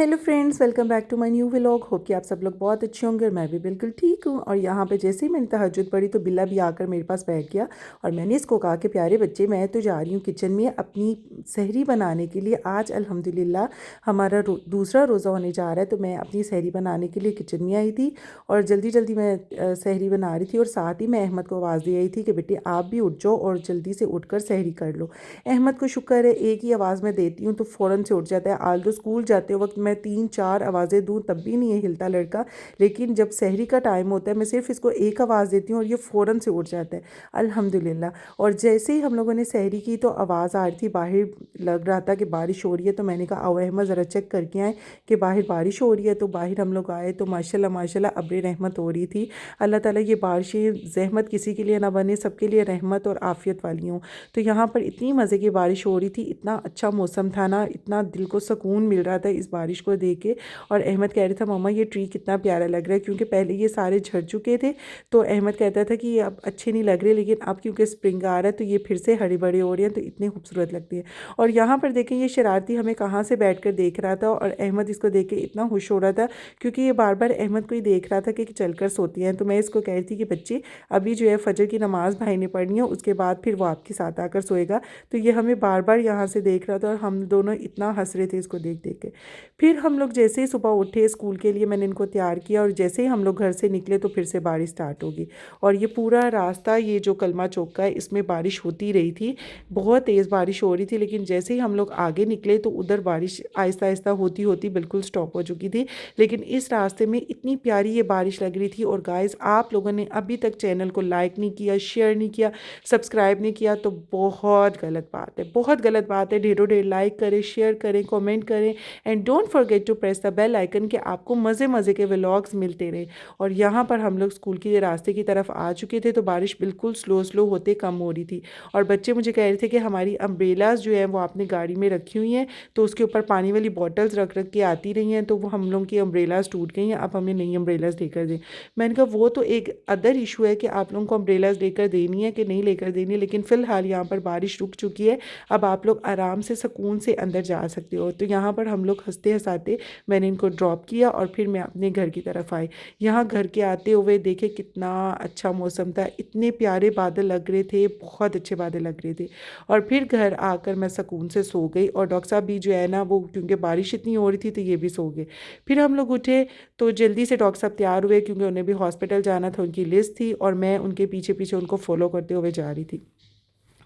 Hello friends, welcome back to my new vlog. Hope कि आप सब लोग बहुत अच्छे होंगे और मैं भी बिल्कुल ठीक हूँ। और यहाँ पे जैसे ही मैंने तहज्जुद पढ़ी तो बिल्ला भी आकर मेरे पास बैठ गया और मैंने इसको कहा कि प्यारे बच्चे, मैं तो जा रही हूँ किचन में अपनी सहरी बनाने के लिए। आज अल्हम्दुलिल्लाह हमारा दूसरा रोज़ा होने जा रहा है, तो मैं अपनी सहरी बनाने के लिए किचन में आई थी और जल्दी जल्दी मैं सहरी बना रही थी। और साथ ही मैं अहमद को आवाज़ दे आई थी कि बेटे आप भी उठ जाओ और जल्दी से उठ कर सहरी कर लो। अहमद को शुक्र है, एक ही आवाज़ में देती हूँ तो फ़ौरन से उठ जाता है। आल तो स्कूल जाते वक्त मैं 3-4 आवाज़ें दूँ तब भी नहीं है हिलता लड़का, लेकिन जब सहरी का टाइम होता है मैं सिर्फ इसको एक आवाज़ देती हूँ और ये फ़ौरन से उठ जाता है अल्हम्दुलिल्लाह। और जैसे ही हम लोगों ने सहरी की तो आवाज़ आ रही थी, बाहर लग रहा था कि बारिश हो रही है। तो मैंने कहा आओ अहमद ज़रा चेक करके आए कि बाहर बारिश हो रही है। तो बाहर हम लोग आए तो माशाल्लाह माशाल्लाह अब्र रहमत हो रही थी। अल्लाह ताला ये बारिशें ज़हमत किसी के लिए ना बने, सबके लिए रहमत और आफ़ियत वाली हों। तो यहाँ पर इतनी मज़े की बारिश हो रही थी, इतना अच्छा मौसम था ना, इतना दिल को सुकून मिल रहा था इस बारिश को देख के। और अहमद कह रहा था मम्मा ये ट्री कितना प्यारा लग रहा है, क्योंकि पहले ये सारे झड़ चुके थे। तो अहमद कहता था कि ये अब अच्छे नहीं लग रहे, लेकिन अब क्योंकि स्प्रिंग आ रहा है तो ये फिर से हरे भरे हो रहे हैं, तो इतने खूबसूरत लगते हैं। और यहाँ पर देखें ये शरारती हमें कहाँ से बैठ कर देख रहा था और अहमद इसको देख के इतना खुश हो रहा था, क्योंकि ये बार बार अहमद को ही देख रहा था कि चल कर सोती हैं। तो मैं इसको कह रही थी कि बच्चे अभी जो है फजर की नमाज़ भाई ने पढ़नी है, उसके बाद फिर वो आपके साथ आकर सोएगा। तो ये हमें बार बार यहाँ से देख रहा था और हम दोनों इतना हंस रहे थे इसको देख देख के। फिर हम लोग जैसे ही सुबह उठे स्कूल के लिए मैंने इनको तैयार किया और जैसे ही हम लोग घर से निकले तो फिर से बारिश स्टार्ट होगी। और ये पूरा रास्ता, ये जो कलमा चौक का है, इसमें बारिश होती रही थी, बहुत तेज़ बारिश हो रही थी। लेकिन जैसे ही हम लोग आगे निकले तो उधर बारिश आहिस्ता आहिस्ता होती होती बिल्कुल स्टॉप हो चुकी थी। लेकिन इस रास्ते में इतनी प्यारी ये बारिश लग रही थी। और गाइस, आप लोगों ने अभी तक चैनल को लाइक नहीं किया, शेयर नहीं किया, सब्सक्राइब नहीं किया तो बहुत गलत बात है, बहुत गलत बात है। ढेरों ढेर लाइक करें, शेयर करें, कमेंट करें and don't forget to press the bell icon कि आपको मज़े मज़े के व्लॉग्स मिलते रहे। और यहाँ पर हम लोग स्कूल के रास्ते की तरफ आ चुके थे तो बारिश बिल्कुल स्लो स्लो होते कम हो रही थी। और बच्चे मुझे कह रहे थे कि हमारी अम्ब्रेलाज जो है वो आपने गाड़ी में रखी हुई हैं, तो उसके ऊपर पानी वाली बॉटल्स रख रख के आती रही हैं, तो वो हम लोग की अम्ब्रेलाज टूट गई हैं, अब हमें नई अम्ब्रेलाज लेकर दें। मैंने कहा वो तो एक अदर इशू है कि आप लोगों को अम्ब्रेलाज लेकर देनी है कि नहीं लेकर देनी है, लेकिन फ़िलहाल यहाँ पर बारिश रुक चुकी है, अब आप लोग आराम से सुकून से अंदर जा सकते हो। तो यहाँ पर हम लोग हंसते हंसाते मैंने इनको ड्रॉप किया और फिर मैं अपने घर की तरफ आई। यहाँ घर के आते हुए देखे कितना अच्छा मौसम था, इतने प्यारे बादल लग रहे थे, बहुत अच्छे बादल लग रहे थे। और फिर घर आकर मैं सुकून से सो गई और डॉक्टर साहब भी जो है ना, वो क्योंकि बारिश इतनी हो रही थी तो ये भी सो गए। फिर हम लोग उठे तो जल्दी से डॉक्टर साहब तैयार हुए, क्योंकि उन्हें भी हॉस्पिटल जाना था, उनकी लिस्ट थी और मैं उनके पीछे पीछे उनको फॉलो करते हुए जा रही थी।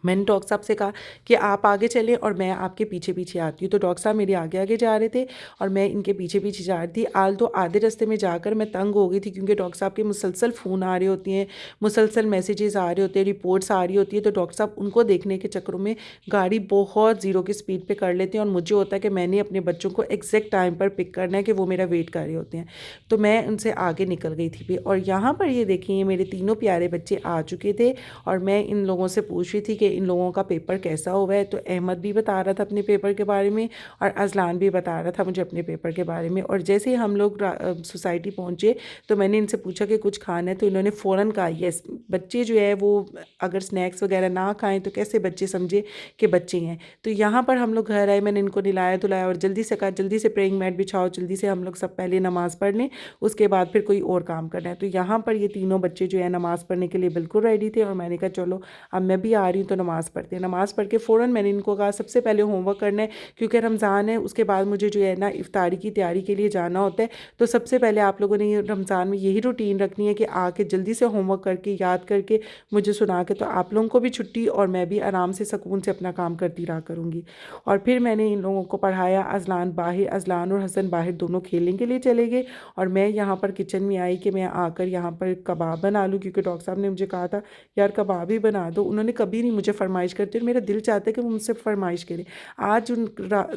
मैंने डॉक्टर साहब से कहा कि आप आगे चलें और मैं आपके पीछे पीछे आती हूँ। तो डॉक्टर साहब मेरे आगे आगे जा रहे थे और मैं इनके पीछे पीछे जा रही थी। आल तो आधे रास्ते में जाकर मैं तंग हो गई थी, क्योंकि डॉक्टर साहब के मुसलसल फ़ोन आ रहे होती हैं, मुसलसल मैसेजेस आ रहे होते हैं, रिपोर्ट्स आ रही होती है। तो डॉक्टर साहब उनको देखने के चक्करों में गाड़ी बहुत ज़ीरो की स्पीड पर कर लेते हैं और मुझे होता है कि मैंने अपने बच्चों को एग्जैक्ट टाइम पर पिक करना है कि वो मेरा वेट कर रहे होते हैं। तो मैं उनसे आगे निकल गई थी भी। और यहाँ पर ये देखिए मेरे तीनों प्यारे बच्चे आ चुके थे और मैं इन लोगों से पूछ रही थी कि इन लोगों का पेपर कैसा हुआ है। तो अहमद भी बता रहा था अपने पेपर के बारे में और अजलान भी बता रहा था मुझे अपने पेपर के बारे में। और जैसे ही हम लोग सोसाइटी पहुँचे तो मैंने इनसे पूछा कि कुछ खाना है, तो इन्होंने फ़ौरन कहा यस। बच्चे जो है वो अगर स्नैक्स वगैरह ना खाएं तो कैसे बच्चे समझे कि बच्चे हैं। तो यहाँ पर हम लोग घर आए, मैंने इनको नहलाया धुलाया और जल्दी से कहा जल्दी से प्रेइंग मैट बिछाओ, जल्दी से हम लोग सब पहले नमाज़ पढ़ लें, उसके बाद फिर कोई और काम करना है। तो यहाँ पर ये तीनों बच्चे जो है नमाज़ पढ़ने के लिए बिल्कुल रेडी थे और मैंने कहा चलो अब मैं भी आ रही हूँ तो नमाज़ पढ़ते हैं। नमाज़ पढ़ के फ़ौरन मैंने इनको कहा सबसे पहले होमवर्क करना है, क्योंकि रमज़ान है, उसके बाद मुझे जो है ना इफ्तारी की तैयारी के लिए जाना होता है। तो सबसे पहले आप लोगों ने रमज़ान में यही रूटीन रखनी है कि आके जल्दी से होमवर्क करके याद करके मुझे सुना के, तो आप लोगों को भी छुट्टी और मैं भी आराम से सुकून से अपना काम करती रहा करूँगी। और फिर मैंने इन लोगों को पढ़ाया। अजलान और हसन बाहर दोनों खेलने के लिए चले गए और मैं यहाँ पर किचन में आई कि मैं आकर यहाँ पर कबाब बना लूँ, क्योंकि डॉक्टर साहब ने मुझे कहा था यार कबाब ही बना दो। उन्होंने कभी नहीं मुझे फरमाइश करते और मेरा दिल चाहता है कि वो मुझसे फरमाइश करें। आज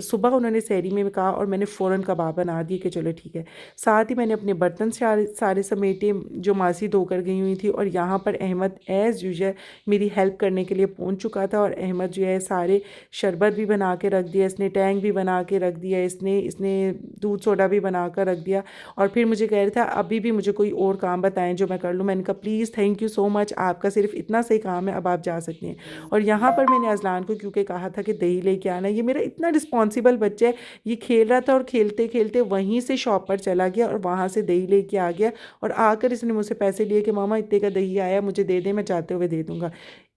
सुबह उन्होंने सहरी में कहा और मैंने फ़ौरन कबाब बना दिए कि चलो ठीक है। साथ ही मैंने अपने बर्तन सारे समेटे जो मासी धोकर गई हुई थी। और यहाँ पर अहमद एज़ यूजुअल मेरी हेल्प करने के लिए पहुँच चुका था और अहमद जो है सारे शरबत भी बना के रख दिया, इसने टैंक भी बना के रख दिया, इसने दूध सोडा भी बना कर रख दिया। और फिर मुझे कह रहा था अभी भी मुझे कोई और काम बताएं जो मैं कर लूँ। मैंने कहा please thank you so much, आपका सिर्फ इतना सही काम है, अब आप जा सकते हैं। और यहाँ पर मैंने अज़लान को क्योंकि कहा था कि दही लेके आना, ये मेरा इतना रिस्पॉन्सिबल बच्चा है, ये खेल रहा था और खेलते खेलते वहीं से शॉप पर चला गया और वहाँ से दही लेके आ गया और आकर इसने मुझसे पैसे लिए कि मामा इतने का दही आया, मुझे दे दे, मैं जाते हुए दे दूँगा।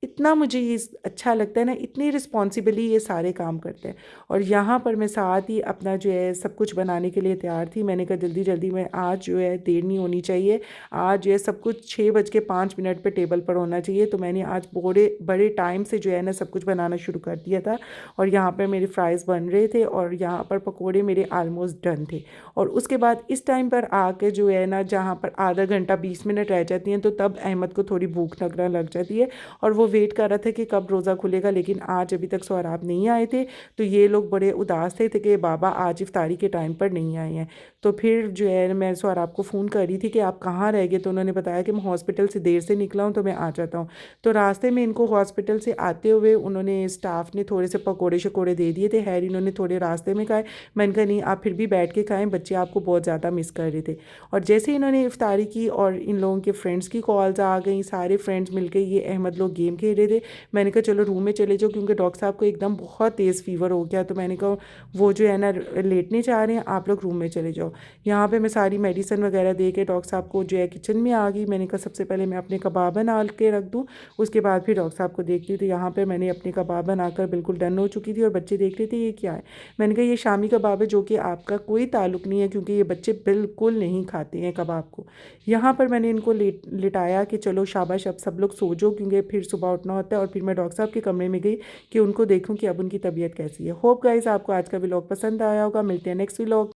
इतना मुझे ये अच्छा लगता है ना, इतनी रिस्पॉन्सिबली ये सारे काम करते हैं। और यहाँ पर मैं साथ ही अपना जो है सब कुछ बनाने के लिए तैयार थी। मैंने कहा जल्दी जल्दी में, आज जो है देर नहीं होनी चाहिए, आज जो है सब कुछ 6:05 पे टेबल पर होना चाहिए। तो मैंने आज बड़े बड़े टाइम से जो है ना सब कुछ बनाना शुरू कर दिया था। और यहाँ पर मेरे फ्राइज़ बन रहे थे और यहाँ पर पकोड़े मेरे आलमोस्ट डन थे। और उसके बाद इस टाइम पर आके जो है ना, जहाँ पर आधा घंटा 20 मिनट रह जाती हैं, तो तब अहमद को थोड़ी भूख लगने लग जाती है और वो वेट कर रहा था कि कब रोज़ा खुलेगा। लेकिन आज अभी तक सोहराब नहीं आए थे, तो ये लोग बड़े उदास थे कि बाबा आज इफ्तारी के टाइम पर नहीं आए हैं। तो फिर जो है मैं सोहराब को फ़ोन कर रही थी कि आप कहाँ रह गए, तो उन्होंने बताया कि मैं हॉस्पिटल से देर से निकला हूँ, तो मैं आ जाता हूँ। तो रास्ते में इनको हॉस्पिटल से आते हुए उन्होंने स्टाफ ने थोड़े से पकौड़े शकोड़े दे दिए थे। हैर इन्होंने थोड़े रास्ते में खाए। मैंने कहा नहीं, आप फिर भी बैठ के खाएं, बच्चे आपको बहुत ज़्यादा मिस कर रहे थे। और जैसे इन्होंने इफ्तारी की और इन लोगों के फ्रेंड्स की कॉल्स आ गई, सारे फ्रेंड्स मिलकर ये अहमद लोग गेम खेल रहे थे। मैंने कहा चलो रूम में चले जाओ, क्योंकि डॉक्टर साहब को एकदम बहुत तेज़ फीवर हो गया। तो मैंने कहा वो जो है ना लेटने चाह रहे हैं, आप लोग रूम में चले जाओ। यहाँ पे मैं सारी मेडिसिन वगैरह दे के डॉक्टर साहब को जो है किचन में आ गई। मैंने कहा सबसे पहले मैं अपने कबाब बना के रख दूँ, उसके बाद फिर डॉक्टर साहब को देखती हूँ। तो यहाँ पर मैंने अपने कबाब बनाकर बिल्कुल डन हो चुकी थी और बच्चे देख रहे थे ये क्या है। मैंने कहा ये शामी कबाब है, जो कि आपका कोई ताल्लुक़ नहीं है, क्योंकि ये बच्चे बिल्कुल नहीं खाते हैं कबाब को। यहाँ पर मैंने इनको लिटाया कि चलो शाबाश, अब सब लोग सो जाओ, क्योंकि फिर सुबह उठना होता है। और फिर मैं डॉक्टर साहब के कमरे में गई कि उनको देखूं कि अब उनकी तबीयत कैसी है। होप गाइस आपको आज का व्लॉग पसंद आया होगा। मिलते हैं नेक्स्ट व्लॉग।